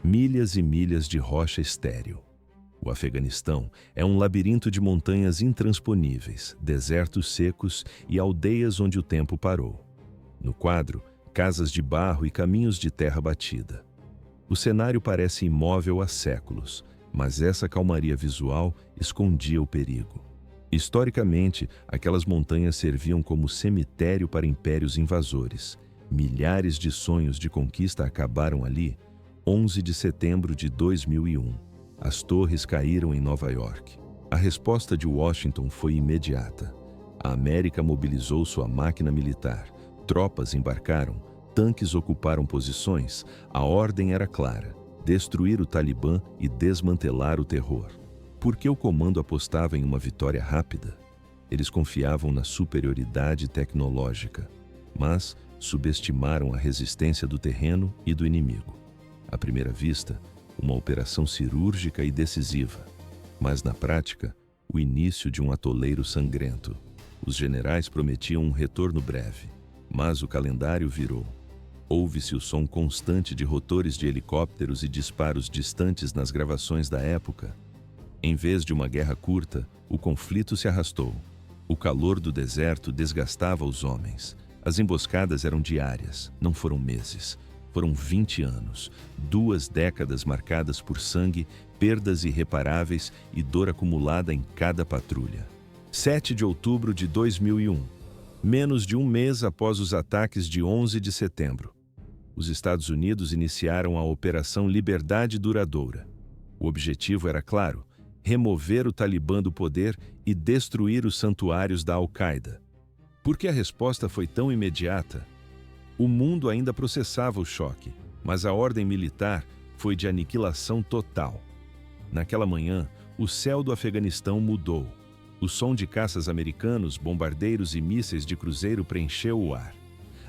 milhas e milhas de rocha estéril. O Afeganistão é um labirinto de montanhas intransponíveis, desertos secos e aldeias onde o tempo parou. No quadro, casas de barro e caminhos de terra batida. O cenário parece imóvel há séculos, mas essa calmaria visual escondia o perigo. Historicamente, aquelas montanhas serviam como cemitério para impérios invasores. Milhares de sonhos de conquista acabaram ali. 11 de setembro de 2001. As torres caíram em Nova York. A resposta de Washington foi imediata. A América mobilizou sua máquina militar. Tropas embarcaram, tanques ocuparam posições. A ordem era clara: destruir o Talibã e desmantelar o terror. Por que o comando apostava em uma vitória rápida? Eles confiavam na superioridade tecnológica, mas subestimaram a resistência do terreno e do inimigo. À primeira vista, uma operação cirúrgica e decisiva, mas na prática, o início de um atoleiro sangrento. Os generais prometiam um retorno breve, mas o calendário virou. Ouve-se o som constante de rotores de helicópteros e disparos distantes nas gravações da época. Em vez de uma guerra curta, o conflito se arrastou. O calor do deserto desgastava os homens. As emboscadas eram diárias, não foram meses. Foram 20 anos, 2 décadas marcadas por sangue, perdas irreparáveis e dor acumulada em cada patrulha. 7 de outubro de 2001. Menos de um mês após os ataques de 11 de setembro. Os Estados Unidos iniciaram a Operação Liberdade Duradoura. O objetivo era claro: remover o Talibã do poder e destruir os santuários da Al-Qaeda. Por que a resposta foi tão imediata? O mundo ainda processava o choque, mas a ordem militar foi de aniquilação total. Naquela manhã, o céu do Afeganistão mudou. O som de caças americanos, bombardeiros e mísseis de cruzeiro preencheu o ar.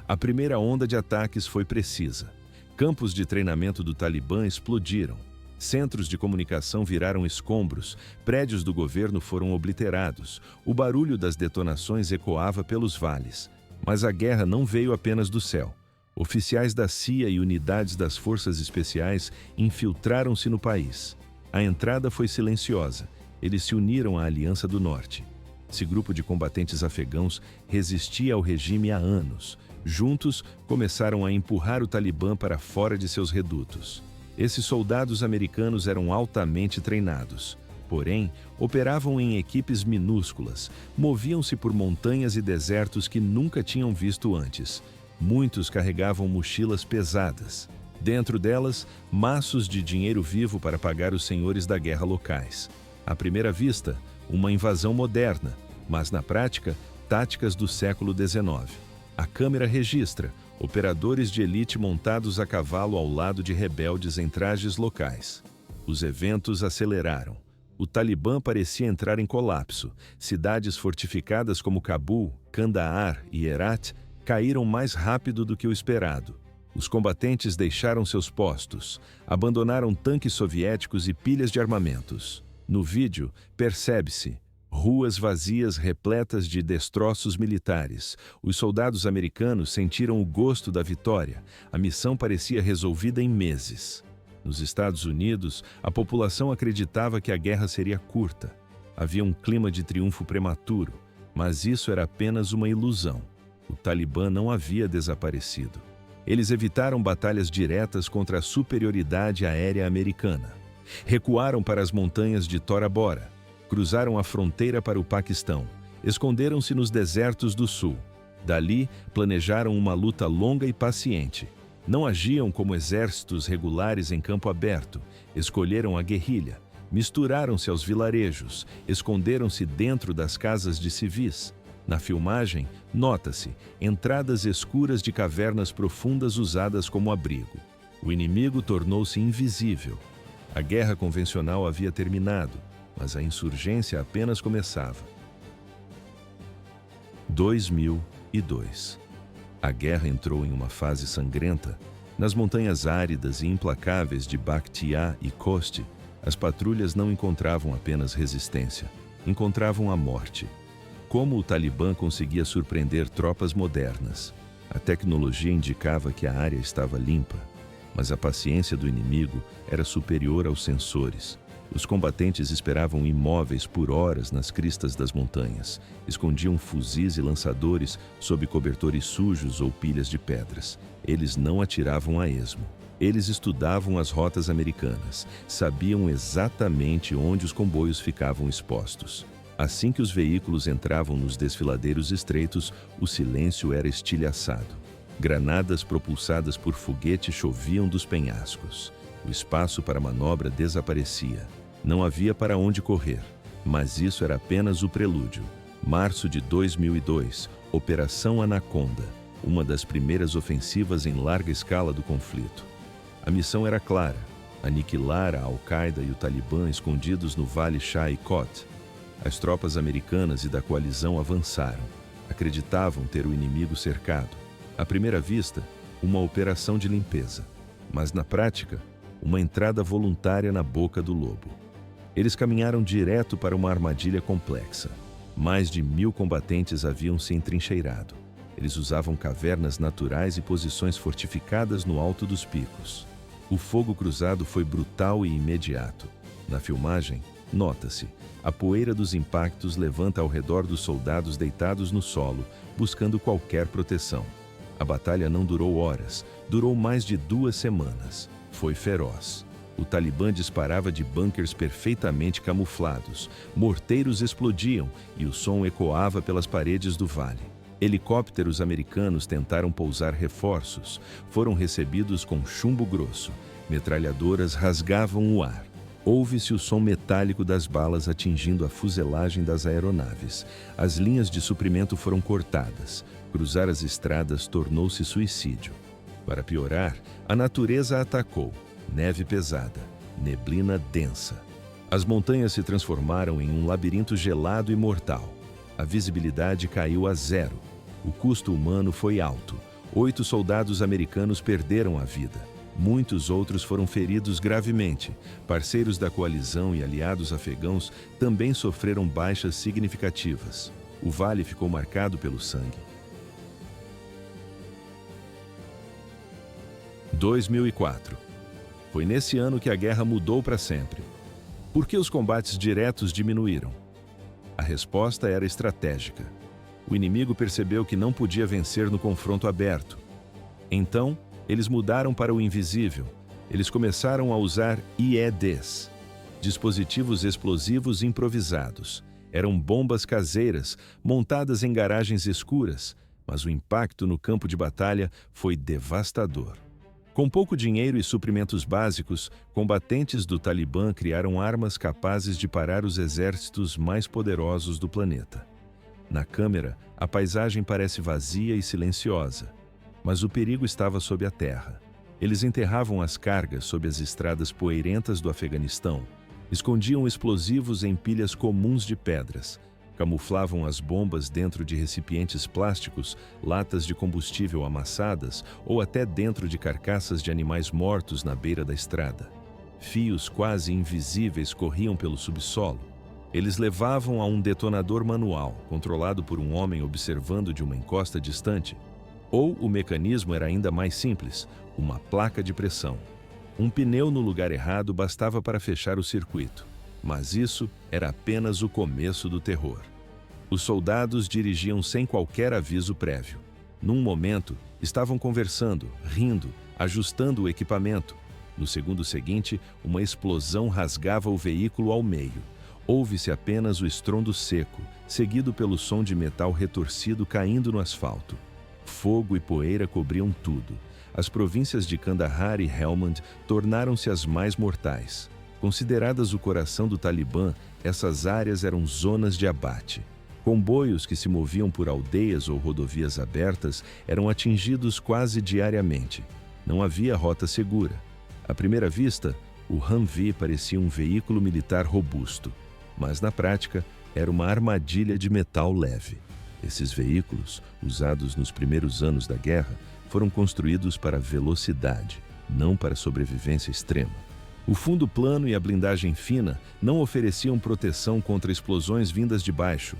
A primeira onda de ataques foi precisa. Campos de treinamento do Talibã explodiram. Centros de comunicação viraram escombros, prédios do governo foram obliterados. O barulho das detonações ecoava pelos vales. Mas a guerra não veio apenas do céu. Oficiais da CIA e unidades das forças especiais infiltraram-se no país. A entrada foi silenciosa. Eles se uniram à Aliança do Norte. Esse grupo de combatentes afegãos resistia ao regime há anos. Juntos, começaram a empurrar o Talibã para fora de seus redutos. Esses soldados americanos eram altamente treinados. Porém, operavam em equipes minúsculas, moviam-se por montanhas e desertos que nunca tinham visto antes. Muitos carregavam mochilas pesadas. Dentro delas, maços de dinheiro vivo para pagar os senhores da guerra locais. À primeira vista, uma invasão moderna, mas na prática, táticas do século XIX. A câmera registra operadores de elite montados a cavalo ao lado de rebeldes em trajes locais. Os eventos aceleraram. O Talibã parecia entrar em colapso. Cidades fortificadas como Cabul, Kandahar e Herat caíram mais rápido do que o esperado. Os combatentes deixaram seus postos, abandonaram tanques soviéticos e pilhas de armamentos. No vídeo, percebe-se ruas vazias repletas de destroços militares. Os soldados americanos sentiram o gosto da vitória. A missão parecia resolvida em meses. Nos Estados Unidos, a população acreditava que a guerra seria curta. Havia um clima de triunfo prematuro, mas isso era apenas uma ilusão. O Talibã não havia desaparecido. Eles evitaram batalhas diretas contra a superioridade aérea americana. Recuaram para as montanhas de Tora Bora. Cruzaram a fronteira para o Paquistão. Esconderam-se nos desertos do sul. Dali, planejaram uma luta longa e paciente. Não agiam como exércitos regulares em campo aberto. Escolheram a guerrilha. Misturaram-se aos vilarejos. Esconderam-se dentro das casas de civis. Na filmagem, nota-se entradas escuras de cavernas profundas usadas como abrigo. O inimigo tornou-se invisível. A guerra convencional havia terminado, mas a insurgência apenas começava. 2002. A guerra entrou em uma fase sangrenta. Nas montanhas áridas e implacáveis de Bakhtia e Khost, as patrulhas não encontravam apenas resistência, encontravam a morte. Como o Talibã conseguia surpreender tropas modernas? A tecnologia indicava que a área estava limpa. Mas a paciência do inimigo era superior aos sensores. Os combatentes esperavam imóveis por horas nas cristas das montanhas, escondiam fuzis e lançadores sob cobertores sujos ou pilhas de pedras. Eles não atiravam a esmo. Eles estudavam as rotas americanas, sabiam exatamente onde os comboios ficavam expostos. Assim que os veículos entravam nos desfiladeiros estreitos, o silêncio era estilhaçado. Granadas propulsadas por foguete choviam dos penhascos. O espaço para manobra desaparecia. Não havia para onde correr, mas isso era apenas o prelúdio. Março de 2002, Operação Anaconda, uma das primeiras ofensivas em larga escala do conflito. A missão era clara: aniquilar a Al-Qaeda e o Talibã escondidos no Vale Shah-e-Kot. As tropas americanas e da coalizão avançaram. Acreditavam ter o inimigo cercado. À primeira vista, uma operação de limpeza, mas na prática, uma entrada voluntária na boca do lobo. Eles caminharam direto para uma armadilha complexa. Mais de 1000 combatentes haviam se entrincheirado. Eles usavam cavernas naturais e posições fortificadas no alto dos picos. O fogo cruzado foi brutal e imediato. Na filmagem, nota-se, a poeira dos impactos levanta ao redor dos soldados deitados no solo, buscando qualquer proteção. A batalha não durou horas, durou mais de 2 semanas. Foi feroz. O Talibã disparava de bunkers perfeitamente camuflados, morteiros explodiam e o som ecoava pelas paredes do vale. Helicópteros americanos tentaram pousar reforços, foram recebidos com chumbo grosso, metralhadoras rasgavam o ar. Ouve-se o som metálico das balas atingindo a fuselagem das aeronaves. As linhas de suprimento foram cortadas. Cruzar as estradas tornou-se suicídio. Para piorar, a natureza atacou. Neve pesada, neblina densa. As montanhas se transformaram em um labirinto gelado e mortal. A visibilidade caiu a zero. O custo humano foi alto. 8 soldados americanos perderam a vida. Muitos outros foram feridos gravemente. Parceiros da coalizão e aliados afegãos também sofreram baixas significativas. O vale ficou marcado pelo sangue. 2004. Foi nesse ano que a guerra mudou para sempre. Por que os combates diretos diminuíram? A resposta era estratégica. O inimigo percebeu que não podia vencer no confronto aberto. Então, eles mudaram para o invisível. Eles começaram a usar IEDs, dispositivos explosivos improvisados. Eram bombas caseiras, montadas em garagens escuras, mas o impacto no campo de batalha foi devastador. Com pouco dinheiro e suprimentos básicos, combatentes do Talibã criaram armas capazes de parar os exércitos mais poderosos do planeta. Na câmera, a paisagem parece vazia e silenciosa, mas o perigo estava sob a terra. Eles enterravam as cargas sob as estradas poeirentas do Afeganistão, escondiam explosivos em pilhas comuns de pedras, camuflavam as bombas dentro de recipientes plásticos, latas de combustível amassadas ou até dentro de carcaças de animais mortos na beira da estrada. Fios quase invisíveis corriam pelo subsolo. Eles levavam a um detonador manual, controlado por um homem observando de uma encosta distante. Ou o mecanismo era ainda mais simples, uma placa de pressão. Um pneu no lugar errado bastava para fechar o circuito. Mas isso era apenas o começo do terror. Os soldados dirigiam sem qualquer aviso prévio. Num momento, estavam conversando, rindo, ajustando o equipamento. No segundo seguinte, uma explosão rasgava o veículo ao meio. Ouve-se apenas o estrondo seco, seguido pelo som de metal retorcido caindo no asfalto. Fogo e poeira cobriam tudo. As províncias de Kandahar e Helmand tornaram-se as mais mortais. Consideradas o coração do Talibã, essas áreas eram zonas de abate. Comboios que se moviam por aldeias ou rodovias abertas eram atingidos quase diariamente. Não havia rota segura. À primeira vista, o Humvee parecia um veículo militar robusto, mas na prática era uma armadilha de metal leve. Esses veículos, usados nos primeiros anos da guerra, foram construídos para velocidade, não para sobrevivência extrema. O fundo plano e a blindagem fina não ofereciam proteção contra explosões vindas de baixo.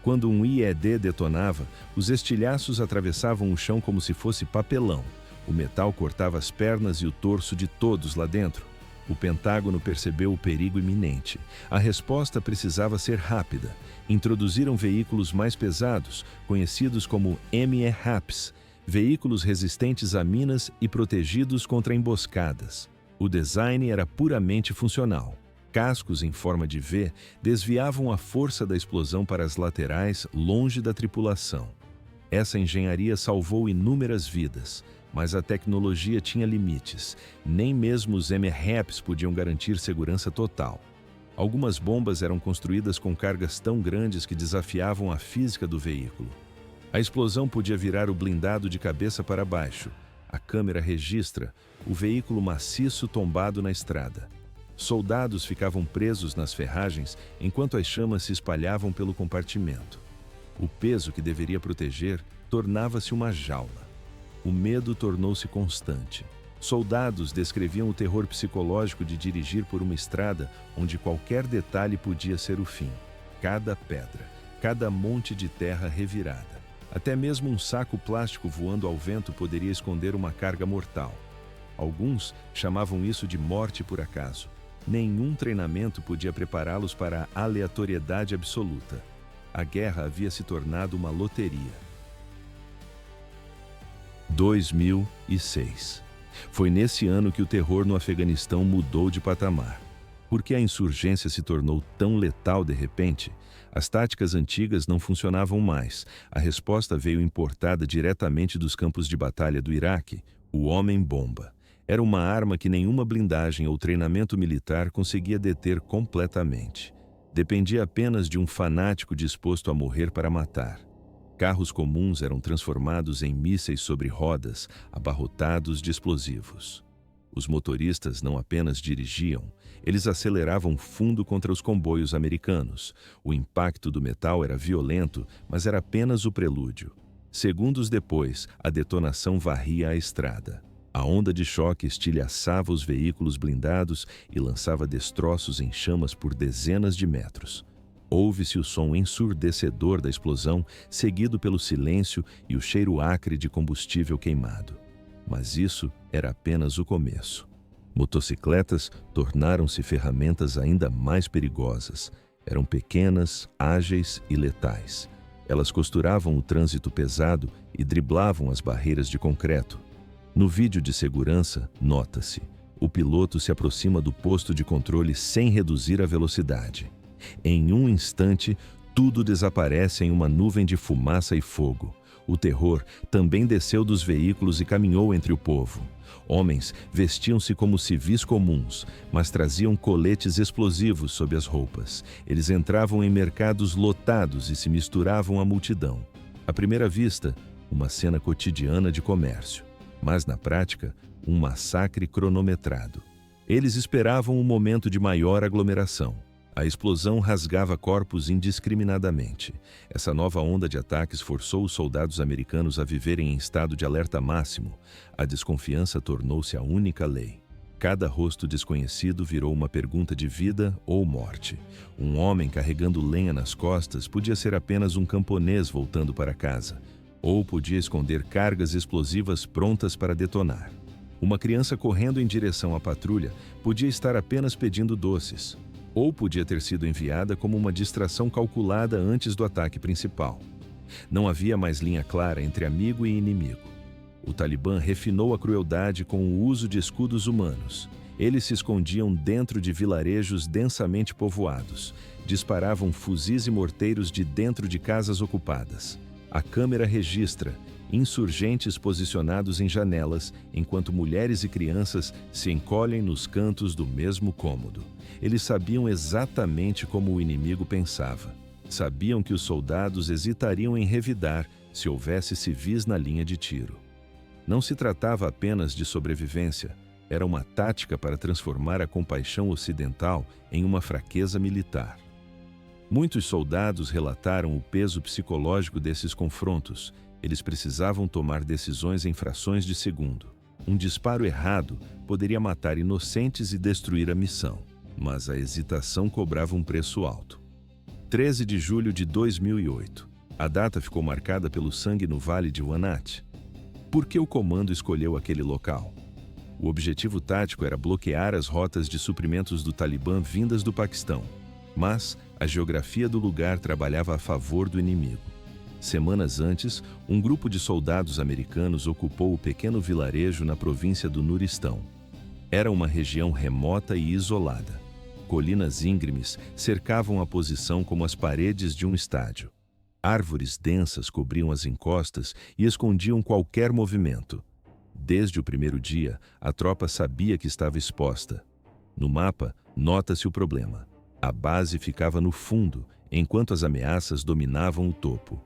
Quando um IED detonava, os estilhaços atravessavam o chão como se fosse papelão. O metal cortava as pernas e o torso de todos lá dentro. O Pentágono percebeu o perigo iminente. A resposta precisava ser rápida. Introduziram veículos mais pesados, conhecidos como ME-RAPs, veículos resistentes a minas e protegidos contra emboscadas. O design era puramente funcional. Cascos em forma de V desviavam a força da explosão para as laterais, longe da tripulação. Essa engenharia salvou inúmeras vidas, mas a tecnologia tinha limites. Nem mesmo os MRAPs podiam garantir segurança total. Algumas bombas eram construídas com cargas tão grandes que desafiavam a física do veículo. A explosão podia virar o blindado de cabeça para baixo. A câmera registra o veículo maciço tombado na estrada. Soldados ficavam presos nas ferragens enquanto as chamas se espalhavam pelo compartimento. O peso que deveria proteger tornava-se uma jaula. O medo tornou-se constante. Soldados descreviam o terror psicológico de dirigir por uma estrada onde qualquer detalhe podia ser o fim. Cada pedra, cada monte de terra revirada. Até mesmo um saco plástico voando ao vento poderia esconder uma carga mortal. Alguns chamavam isso de morte por acaso. Nenhum treinamento podia prepará-los para a aleatoriedade absoluta. A guerra havia se tornado uma loteria. 2006. Foi nesse ano que o terror no Afeganistão mudou de patamar. Por que a insurgência se tornou tão letal de repente? As táticas antigas não funcionavam mais. A resposta veio importada diretamente dos campos de batalha do Iraque, o homem-bomba. Era uma arma que nenhuma blindagem ou treinamento militar conseguia deter completamente. Dependia apenas de um fanático disposto a morrer para matar. Carros comuns eram transformados em mísseis sobre rodas, abarrotados de explosivos. Os motoristas não apenas dirigiam, eles aceleravam fundo contra os comboios americanos. O impacto do metal era violento, mas era apenas o prelúdio. Segundos depois, a detonação varria a estrada. A onda de choque estilhaçava os veículos blindados e lançava destroços em chamas por dezenas de metros. Ouve-se o som ensurdecedor da explosão, seguido pelo silêncio e o cheiro acre de combustível queimado. Mas isso era apenas o começo. Motocicletas tornaram-se ferramentas ainda mais perigosas. Eram pequenas, ágeis e letais. Elas costuravam o trânsito pesado e driblavam as barreiras de concreto. No vídeo de segurança, nota-se: o piloto se aproxima do posto de controle sem reduzir a velocidade. Em um instante, tudo desaparece em uma nuvem de fumaça e fogo. O terror também desceu dos veículos e caminhou entre o povo. Homens vestiam-se como civis comuns, mas traziam coletes explosivos sob as roupas. Eles entravam em mercados lotados e se misturavam à multidão. À primeira vista, uma cena cotidiana de comércio. Mas, na prática, um massacre cronometrado. Eles esperavam um momento de maior aglomeração. A explosão rasgava corpos indiscriminadamente. Essa nova onda de ataques forçou os soldados americanos a viverem em estado de alerta máximo. A desconfiança tornou-se a única lei. Cada rosto desconhecido virou uma pergunta de vida ou morte. Um homem carregando lenha nas costas podia ser apenas um camponês voltando para casa, ou podia esconder cargas explosivas prontas para detonar. Uma criança correndo em direção à patrulha podia estar apenas pedindo doces, ou podia ter sido enviada como uma distração calculada antes do ataque principal. Não havia mais linha clara entre amigo e inimigo. O Talibã refinou a crueldade com o uso de escudos humanos. Eles se escondiam dentro de vilarejos densamente povoados, disparavam fuzis e morteiros de dentro de casas ocupadas. A câmera registra insurgentes posicionados em janelas, enquanto mulheres e crianças se encolhem nos cantos do mesmo cômodo. Eles sabiam exatamente como o inimigo pensava. Sabiam que os soldados hesitariam em revidar se houvesse civis na linha de tiro. Não se tratava apenas de sobrevivência, era uma tática para transformar a compaixão ocidental em uma fraqueza militar. Muitos soldados relataram o peso psicológico desses confrontos. Eles precisavam tomar decisões em frações de segundo. Um disparo errado poderia matar inocentes e destruir a missão, mas a hesitação cobrava um preço alto. 13 de julho de 2008. A data ficou marcada pelo sangue no Vale de Wanat. Por que o comando escolheu aquele local? O objetivo tático era bloquear as rotas de suprimentos do Talibã vindas do Paquistão, mas a geografia do lugar trabalhava a favor do inimigo. Semanas antes, um grupo de soldados americanos ocupou o pequeno vilarejo na província do Nuristão. Era uma região remota e isolada. Colinas íngremes cercavam a posição como as paredes de um estádio. Árvores densas cobriam as encostas e escondiam qualquer movimento. Desde o primeiro dia, a tropa sabia que estava exposta. No mapa, nota-se o problema. A base ficava no fundo, enquanto as ameaças dominavam o topo.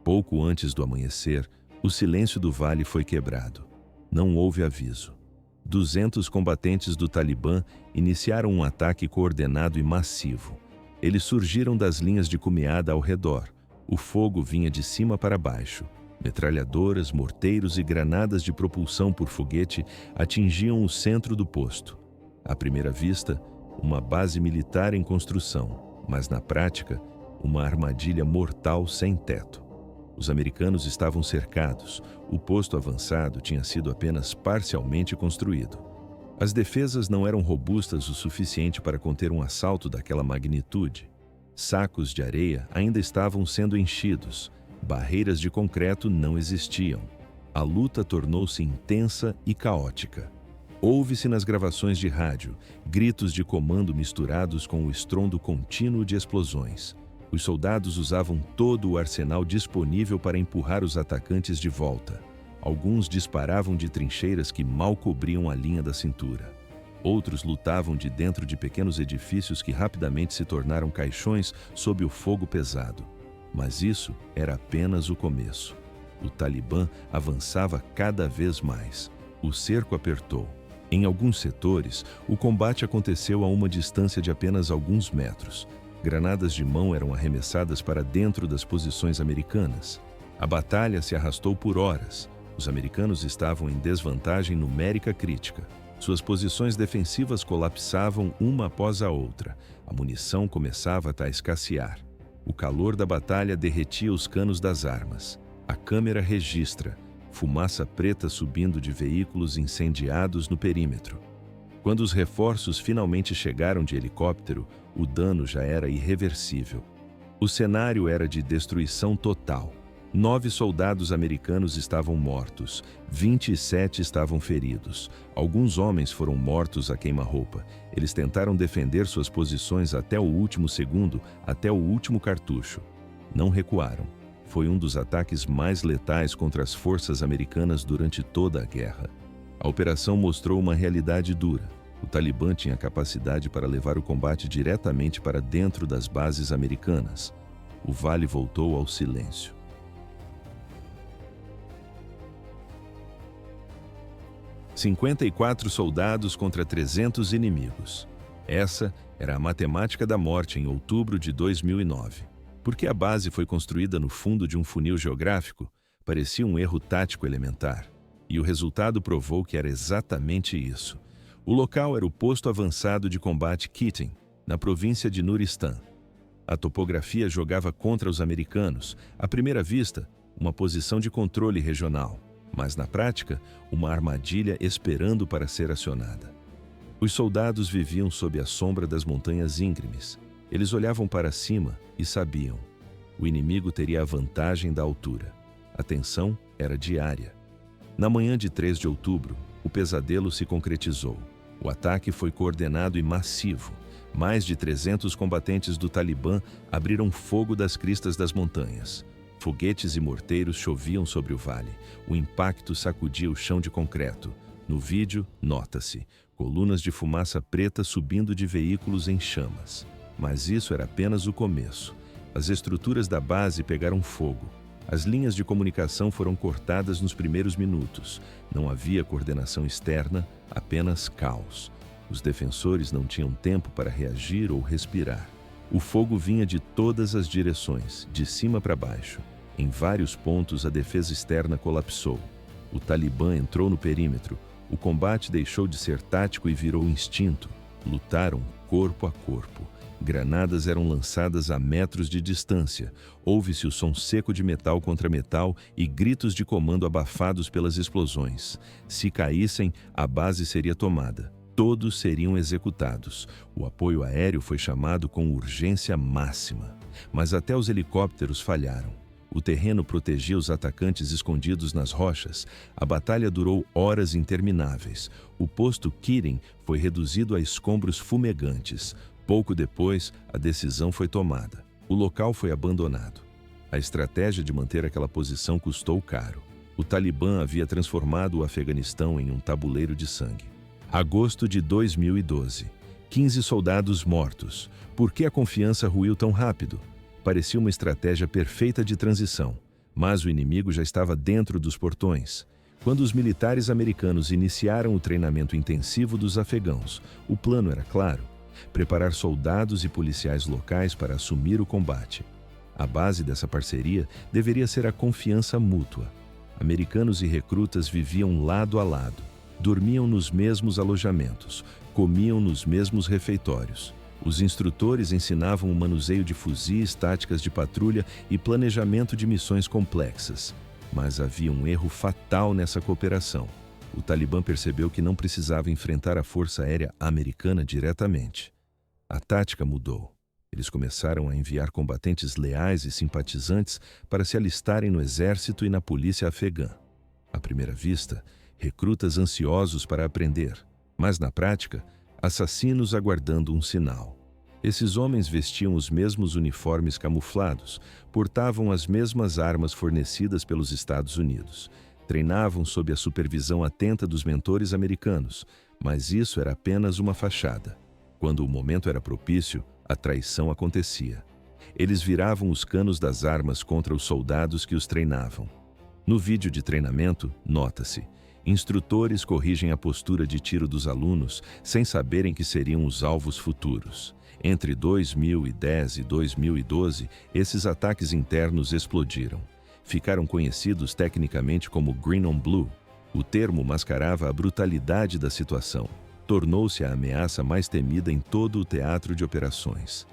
Pouco antes do amanhecer, o silêncio do vale foi quebrado. Não houve aviso. 200 combatentes do Talibã iniciaram um ataque coordenado e massivo. Eles surgiram das linhas de cumeada ao redor. O fogo vinha de cima para baixo. Metralhadoras, morteiros e granadas de propulsão por foguete atingiam o centro do posto. À primeira vista, uma base militar em construção, mas na prática, uma armadilha mortal sem teto. Os americanos estavam cercados. O posto avançado tinha sido apenas parcialmente construído. As defesas não eram robustas o suficiente para conter um assalto daquela magnitude. Sacos de areia ainda estavam sendo enchidos. Barreiras de concreto não existiam. A luta tornou-se intensa e caótica. Ouve-se nas gravações de rádio gritos de comando misturados com o estrondo contínuo de explosões. Os soldados usavam todo o arsenal disponível para empurrar os atacantes de volta. Alguns disparavam de trincheiras que mal cobriam a linha da cintura. Outros lutavam de dentro de pequenos edifícios que rapidamente se tornaram caixões sob o fogo pesado. Mas isso era apenas o começo. O Talibã avançava cada vez mais. O cerco apertou. Em alguns setores, o combate aconteceu a uma distância de apenas alguns metros. Granadas de mão eram arremessadas para dentro das posições americanas. A batalha se arrastou por horas. Os americanos estavam em desvantagem numérica crítica. Suas posições defensivas colapsavam uma após a outra. A munição começava a escassear. O calor da batalha derretia os canos das armas. A câmera registra fumaça preta subindo de veículos incendiados no perímetro. Quando os reforços finalmente chegaram de helicóptero, o dano já era irreversível. O cenário era de destruição total. 9 soldados americanos estavam mortos, 27 estavam feridos. Alguns homens foram mortos a queima-roupa. Eles tentaram defender suas posições até o último segundo, até o último cartucho. Não recuaram. Foi um dos ataques mais letais contra as forças americanas durante toda a guerra. A operação mostrou uma realidade dura. O Talibã tinha capacidade para levar o combate diretamente para dentro das bases americanas. O vale voltou ao silêncio. "54 soldados contra 300 inimigos. Essa era a matemática da morte em outubro de 2009. Porque a base foi construída no fundo de um funil geográfico, parecia um erro tático elementar. E o resultado provou que era exatamente isso. O local era o posto avançado de combate Kittim, na província de Nuristã. A topografia jogava contra os americanos, à primeira vista, uma posição de controle regional, mas na prática, uma armadilha esperando para ser acionada. Os soldados viviam sob a sombra das montanhas íngremes. Eles olhavam para cima e sabiam. O inimigo teria a vantagem da altura. A tensão era diária. Na manhã de 3 de outubro, o pesadelo se concretizou. O ataque foi coordenado e massivo. Mais de 300 combatentes do Talibã abriram fogo das cristas das montanhas. Foguetes e morteiros choviam sobre o vale. O impacto sacudia o chão de concreto. No vídeo, nota-se colunas de fumaça preta subindo de veículos em chamas. Mas isso era apenas o começo. As estruturas da base pegaram fogo. As linhas de comunicação foram cortadas nos primeiros minutos. Não havia coordenação externa, apenas caos. Os defensores não tinham tempo para reagir ou respirar. O fogo vinha de todas as direções, de cima para baixo. Em vários pontos, a defesa externa colapsou. O Talibã entrou no perímetro. O combate deixou de ser tático e virou instinto. Lutaram corpo a corpo. Granadas eram lançadas a metros de distância. Ouve-se o som seco de metal contra metal e gritos de comando abafados pelas explosões. Se caíssem, a base seria tomada. Todos seriam executados. O apoio aéreo foi chamado com urgência máxima. Mas até os helicópteros falharam. O terreno protegia os atacantes escondidos nas rochas. A batalha durou horas intermináveis. O posto Keating foi reduzido a escombros fumegantes. Pouco depois, a decisão foi tomada. O local foi abandonado. A estratégia de manter aquela posição custou caro. O Talibã havia transformado o Afeganistão em um tabuleiro de sangue. Agosto de 2012. 15 soldados mortos. Por que a confiança ruiu tão rápido? Parecia uma estratégia perfeita de transição, mas o inimigo já estava dentro dos portões. Quando os militares americanos iniciaram o treinamento intensivo dos afegãos, o plano era claro: preparar soldados e policiais locais para assumir o combate. A base dessa parceria deveria ser a confiança mútua. Americanos e recrutas viviam lado a lado, dormiam nos mesmos alojamentos, comiam nos mesmos refeitórios. Os instrutores ensinavam o manuseio de fuzis, táticas de patrulha e planejamento de missões complexas. Mas havia um erro fatal nessa cooperação. O Talibã percebeu que não precisava enfrentar a Força Aérea Americana diretamente. A tática mudou. Eles começaram a enviar combatentes leais e simpatizantes para se alistarem no exército e na polícia afegã. À primeira vista, recrutas ansiosos para aprender, mas na prática, assassinos aguardando um sinal. Esses homens vestiam os mesmos uniformes camuflados, portavam as mesmas armas fornecidas pelos Estados Unidos, treinavam sob a supervisão atenta dos mentores americanos, mas isso era apenas uma fachada. Quando o momento era propício, a traição acontecia. Eles viravam os canos das armas contra os soldados que os treinavam. No vídeo de treinamento, nota-se: instrutores corrigem a postura de tiro dos alunos sem saberem que seriam os alvos futuros. Entre 2010 e 2012, esses ataques internos explodiram. Ficaram conhecidos tecnicamente como Green on Blue. O termo mascarava a brutalidade da situação. Tornou-se a ameaça mais temida em todo o teatro de operações.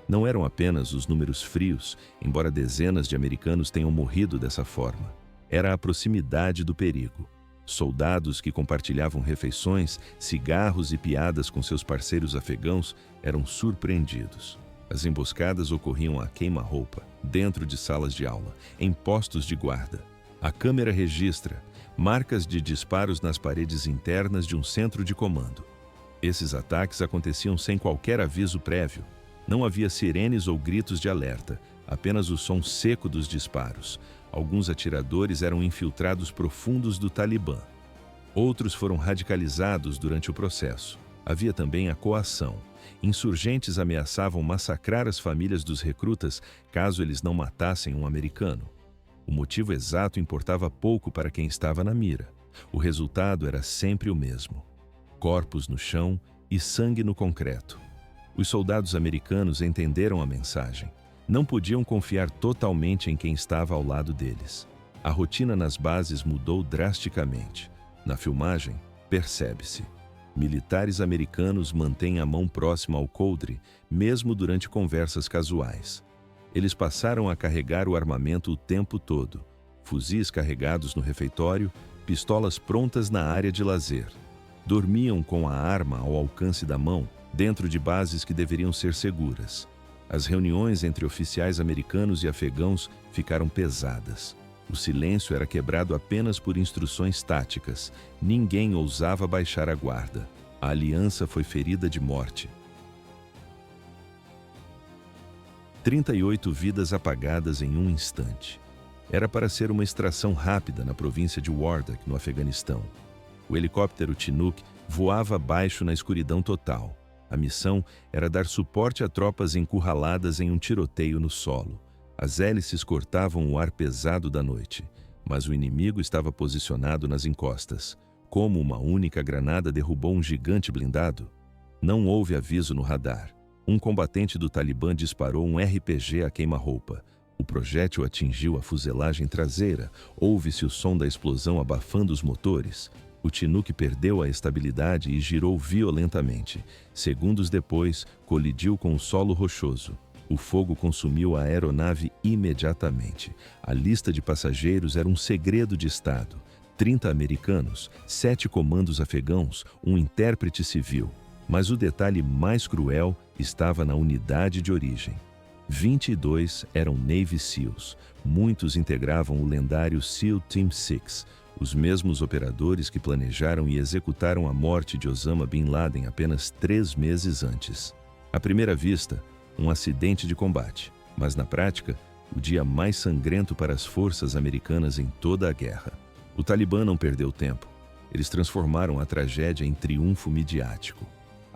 Não eram apenas os números frios, embora dezenas de americanos tenham morrido dessa forma. Era a proximidade do perigo. Soldados que compartilhavam refeições, cigarros e piadas com seus parceiros afegãos eram surpreendidos. As emboscadas ocorriam a queima-roupa, dentro de salas de aula, em postos de guarda. A câmera registra marcas de disparos nas paredes internas de um centro de comando. Esses ataques aconteciam sem qualquer aviso prévio. Não havia sirenes ou gritos de alerta, apenas o som seco dos disparos. Alguns atiradores eram infiltrados profundos do Talibã. Outros foram radicalizados durante o processo. Havia também a coação. Insurgentes ameaçavam massacrar as famílias dos recrutas caso eles não matassem um americano. O motivo exato importava pouco para quem estava na mira. O resultado era sempre o mesmo: corpos no chão e sangue no concreto. Os soldados americanos entenderam a mensagem. Não podiam confiar totalmente em quem estava ao lado deles. A rotina nas bases mudou drasticamente. Na filmagem, percebe-se: militares americanos mantêm a mão próxima ao coldre, mesmo durante conversas casuais. Eles passaram a carregar o armamento o tempo todo: fuzis carregados no refeitório, pistolas prontas na área de lazer. Dormiam com a arma ao alcance da mão, dentro de bases que deveriam ser seguras. As reuniões entre oficiais americanos e afegãos ficaram pesadas. O silêncio era quebrado apenas por instruções táticas. Ninguém ousava baixar a guarda. A aliança foi ferida de morte. 38 vidas apagadas em um instante. Era para ser uma extração rápida na província de Wardak, no Afeganistão. O helicóptero Chinook voava abaixo na escuridão total. A missão era dar suporte a tropas encurraladas em um tiroteio no solo. As hélices cortavam o ar pesado da noite, mas o inimigo estava posicionado nas encostas. Como uma única granada derrubou um gigante blindado? Não houve aviso no radar. Um combatente do Talibã disparou um RPG a queima-roupa. O projétil atingiu a fuselagem traseira. Ouve-se o som da explosão abafando os motores. O Chinook perdeu a estabilidade e girou violentamente. Segundos depois, colidiu com o solo rochoso. O fogo consumiu a aeronave imediatamente. A lista de passageiros era um segredo de Estado. 30 americanos, 7 comandos afegãos, um intérprete civil. Mas o detalhe mais cruel estava na unidade de origem. 22 eram Navy SEALs. Muitos integravam o lendário SEAL Team 6, os mesmos operadores que planejaram e executaram a morte de Osama Bin Laden apenas 3 meses antes. À primeira vista, um acidente de combate, mas na prática, o dia mais sangrento para as forças americanas em toda a guerra. O Talibã não perdeu tempo. Eles transformaram a tragédia em triunfo midiático.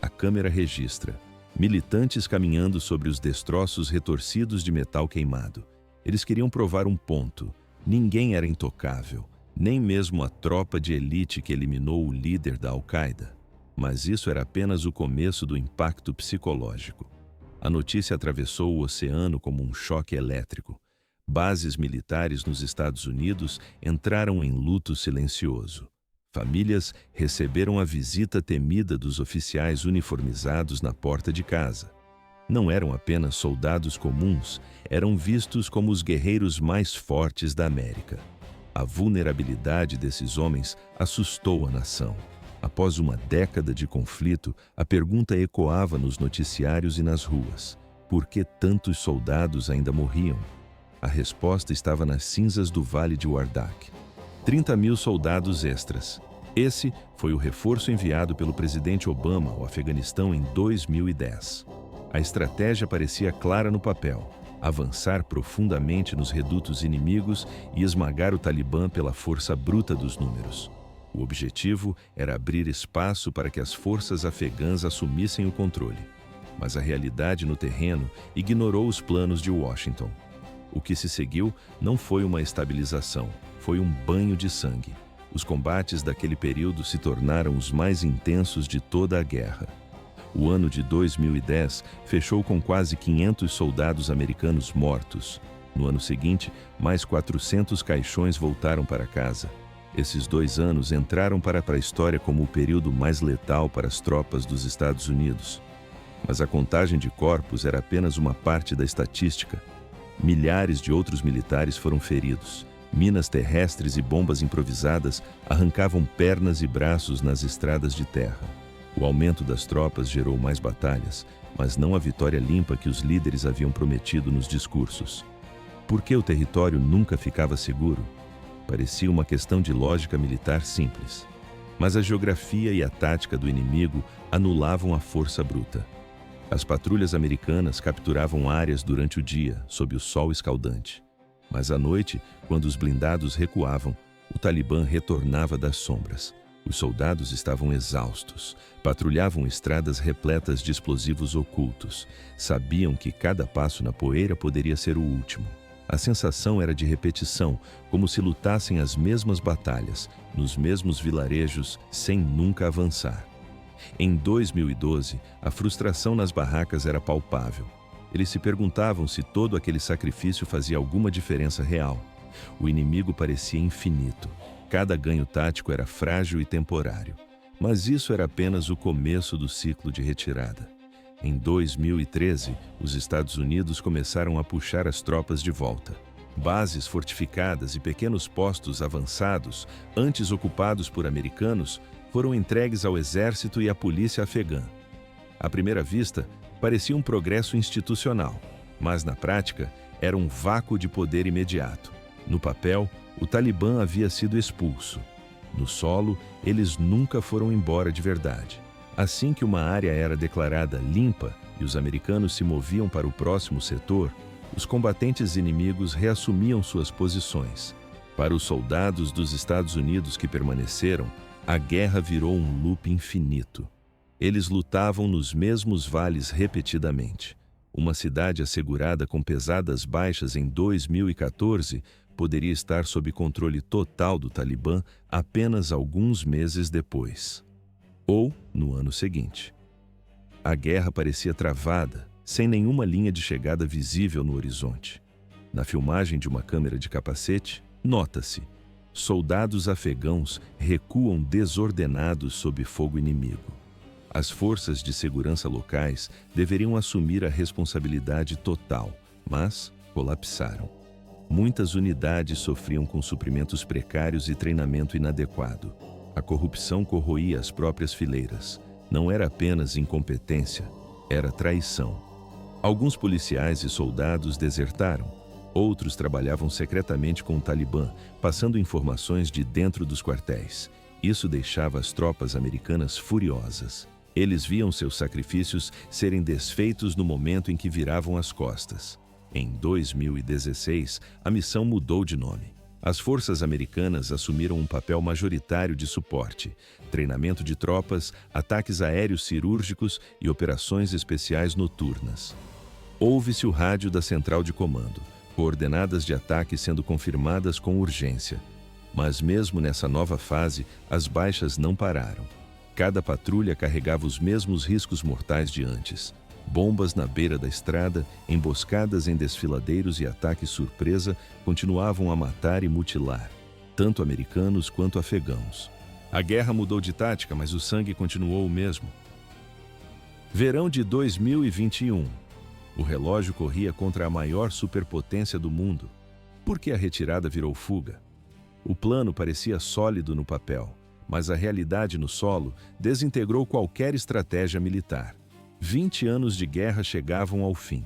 A câmera registra militantes caminhando sobre os destroços retorcidos de metal queimado. Eles queriam provar um ponto: ninguém era intocável, nem mesmo a tropa de elite que eliminou o líder da Al-Qaeda. Mas isso era apenas o começo do impacto psicológico. A notícia atravessou o oceano como um choque elétrico. Bases militares nos Estados Unidos entraram em luto silencioso. Famílias receberam a visita temida dos oficiais uniformizados na porta de casa. Não eram apenas soldados comuns, eram vistos como os guerreiros mais fortes da América. A vulnerabilidade desses homens assustou a nação. Após uma década de conflito, a pergunta ecoava nos noticiários e nas ruas: por que tantos soldados ainda morriam? A resposta estava nas cinzas do Vale de Wardak. 30 mil soldados extras. Esse foi o reforço enviado pelo presidente Obama ao Afeganistão em 2010. A estratégia parecia clara no papel: avançar profundamente nos redutos inimigos e esmagar o Talibã pela força bruta dos números. O objetivo era abrir espaço para que as forças afegãs assumissem o controle. Mas a realidade no terreno ignorou os planos de Washington. O que se seguiu não foi uma estabilização, foi um banho de sangue. Os combates daquele período se tornaram os mais intensos de toda a guerra. O ano de 2010 fechou com quase 500 soldados americanos mortos. No ano seguinte, mais 400 caixões voltaram para casa. Esses 2 anos entraram para a história como o período mais letal para as tropas dos Estados Unidos. Mas a contagem de corpos era apenas uma parte da estatística. Milhares de outros militares foram feridos. Minas terrestres e bombas improvisadas arrancavam pernas e braços nas estradas de terra. O aumento das tropas gerou mais batalhas, mas não a vitória limpa que os líderes haviam prometido nos discursos. Por que o território nunca ficava seguro? Parecia uma questão de lógica militar simples. Mas a geografia e a tática do inimigo anulavam a força bruta. As patrulhas americanas capturavam áreas durante o dia, sob o sol escaldante. Mas à noite, quando os blindados recuavam, o Talibã retornava das sombras. Os soldados estavam exaustos, patrulhavam estradas repletas de explosivos ocultos. Sabiam que cada passo na poeira poderia ser o último. A sensação era de repetição, como se lutassem as mesmas batalhas, nos mesmos vilarejos, sem nunca avançar. Em 2012, a frustração nas barracas era palpável. Eles se perguntavam se todo aquele sacrifício fazia alguma diferença real. O inimigo parecia infinito. Cada ganho tático era frágil e temporário. Mas isso era apenas o começo do ciclo de retirada. Em 2013, os Estados Unidos começaram a puxar as tropas de volta. Bases fortificadas e pequenos postos avançados, antes ocupados por americanos, foram entregues ao exército e à polícia afegã. À primeira vista, parecia um progresso institucional, mas na prática era um vácuo de poder imediato. No papel, o Talibã havia sido expulso. No solo, eles nunca foram embora de verdade. Assim que uma área era declarada limpa e os americanos se moviam para o próximo setor, os combatentes inimigos reassumiam suas posições. Para os soldados dos Estados Unidos que permaneceram, a guerra virou um loop infinito. Eles lutavam nos mesmos vales repetidamente. Uma cidade assegurada com pesadas baixas em 2014 poderia estar sob controle total do Talibã apenas alguns meses depois. Ou no ano seguinte. A guerra parecia travada, sem nenhuma linha de chegada visível no horizonte. Na filmagem de uma câmera de capacete, nota-se: soldados afegãos recuam desordenados sob fogo inimigo. As forças de segurança locais deveriam assumir a responsabilidade total, mas colapsaram. Muitas unidades sofriam com suprimentos precários e treinamento inadequado. A corrupção corroía as próprias fileiras. Não era apenas incompetência, era traição. Alguns policiais e soldados desertaram. Outros trabalhavam secretamente com o Talibã, passando informações de dentro dos quartéis. Isso deixava as tropas americanas furiosas. Eles viam seus sacrifícios serem desfeitos no momento em que viravam as costas. Em 2016, a missão mudou de nome. As forças americanas assumiram um papel majoritário de suporte, treinamento de tropas, ataques aéreos cirúrgicos e operações especiais noturnas. Ouve-se o rádio da central de comando, coordenadas de ataque sendo confirmadas com urgência. Mas mesmo nessa nova fase, as baixas não pararam. Cada patrulha carregava os mesmos riscos mortais de antes. Bombas na beira da estrada, emboscadas em desfiladeiros e ataques surpresa continuavam a matar e mutilar, tanto americanos quanto afegãos. A guerra mudou de tática, mas o sangue continuou o mesmo. Verão de 2021. O relógio corria contra a maior superpotência do mundo. Por que a retirada virou fuga? O plano parecia sólido no papel, mas a realidade no solo desintegrou qualquer estratégia militar. 20 anos de guerra chegavam ao fim.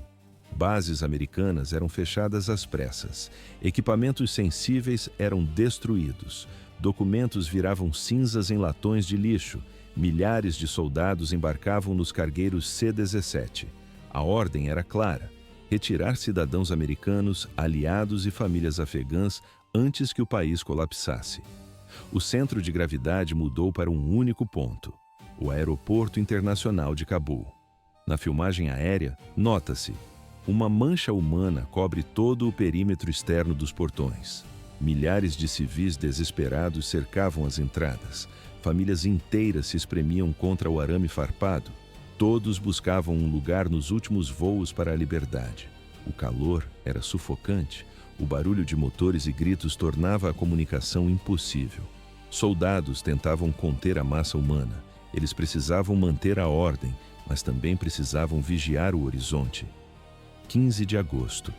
Bases americanas eram fechadas às pressas. Equipamentos sensíveis eram destruídos. Documentos viravam cinzas em latões de lixo. Milhares de soldados embarcavam nos cargueiros C-17. A ordem era clara: retirar cidadãos americanos, aliados e famílias afegãs antes que o país colapsasse. O centro de gravidade mudou para um único ponto: o Aeroporto Internacional de Cabul. Na filmagem aérea, nota-se: uma mancha humana cobre todo o perímetro externo dos portões. Milhares de civis desesperados cercavam as entradas. Famílias inteiras se espremiam contra o arame farpado. Todos buscavam um lugar nos últimos voos para a liberdade. O calor era sufocante. O barulho de motores e gritos tornava a comunicação impossível. Soldados tentavam conter a massa humana. Eles precisavam manter a ordem, mas também precisavam vigiar o horizonte. 15 de agosto.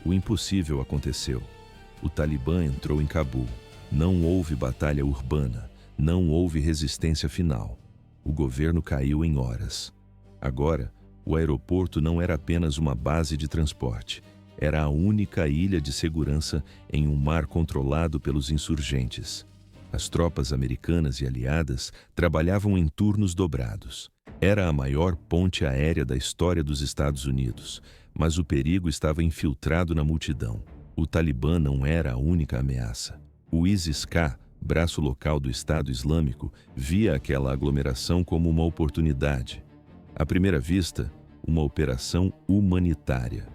O impossível aconteceu. O Talibã entrou em Cabul. Não houve batalha urbana. Não houve resistência final. O governo caiu em horas. Agora, o aeroporto não era apenas uma base de transporte. Era a única ilha de segurança em um mar controlado pelos insurgentes. As tropas americanas e aliadas trabalhavam em turnos dobrados. Era a maior ponte aérea da história dos Estados Unidos, mas o perigo estava infiltrado na multidão. O Talibã não era a única ameaça. O ISIS-K, braço local do Estado Islâmico, via aquela aglomeração como uma oportunidade. À primeira vista, uma operação humanitária,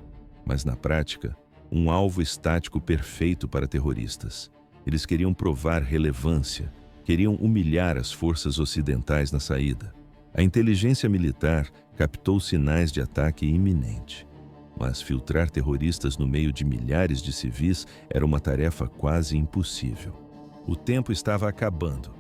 mas na prática, um alvo estático perfeito para terroristas. Eles queriam provar relevância, queriam humilhar as forças ocidentais na saída. A inteligência militar captou sinais de ataque iminente. Mas filtrar terroristas no meio de milhares de civis era uma tarefa quase impossível. O tempo estava acabando.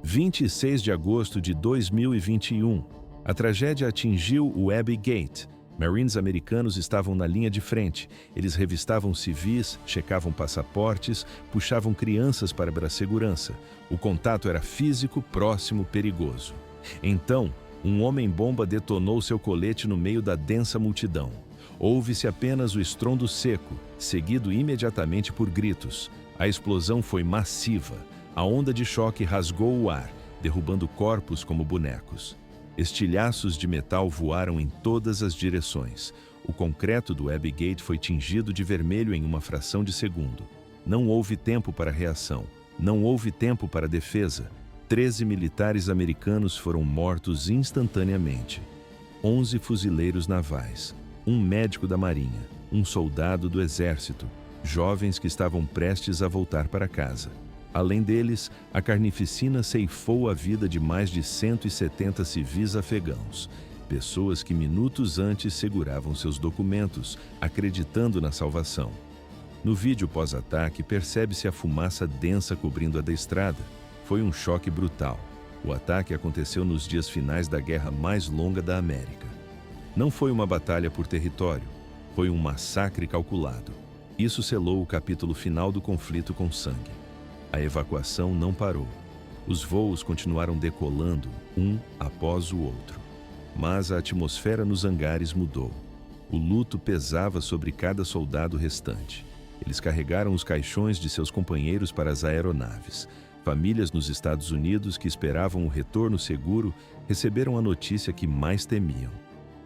26 de agosto de 2021. A tragédia atingiu o Abbey Gate. Marines americanos estavam na linha de frente. Eles revistavam civis, checavam passaportes, puxavam crianças para a segurança. O contato era físico, próximo, perigoso. Então, um homem-bomba detonou seu colete no meio da densa multidão. Houve-se apenas o estrondo seco, seguido imediatamente por gritos. A explosão foi massiva. A onda de choque rasgou o ar, derrubando corpos como bonecos. Estilhaços de metal voaram em todas as direções. O concreto do Abbey Gate foi tingido de vermelho em uma fração de segundo. Não houve tempo para reação. Não houve tempo para defesa. 13 militares americanos foram mortos instantaneamente. 11 fuzileiros navais, um médico da marinha, um soldado do exército, jovens que estavam prestes a voltar para casa. Além deles, a carnificina ceifou a vida de mais de 170 civis afegãos, pessoas que minutos antes seguravam seus documentos, acreditando na salvação. No vídeo pós-ataque, percebe-se a fumaça densa cobrindo a da estrada. Foi um choque brutal. O ataque aconteceu nos dias finais da guerra mais longa da América. Não foi uma batalha por território, foi um massacre calculado. Isso selou o capítulo final do conflito com sangue. A evacuação não parou. Os voos continuaram decolando, um após o outro. Mas a atmosfera nos hangares mudou. O luto pesava sobre cada soldado restante. Eles carregaram os caixões de seus companheiros para as aeronaves. Famílias nos Estados Unidos que esperavam o retorno seguro receberam a notícia que mais temiam.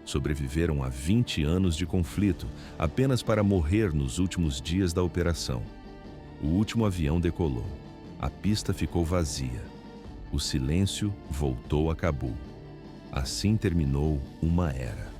Sobreviveram a 20 anos de conflito, apenas para morrer nos últimos dias da operação. O último avião decolou. A pista ficou vazia. O silêncio voltou a Cabul. Assim terminou uma era.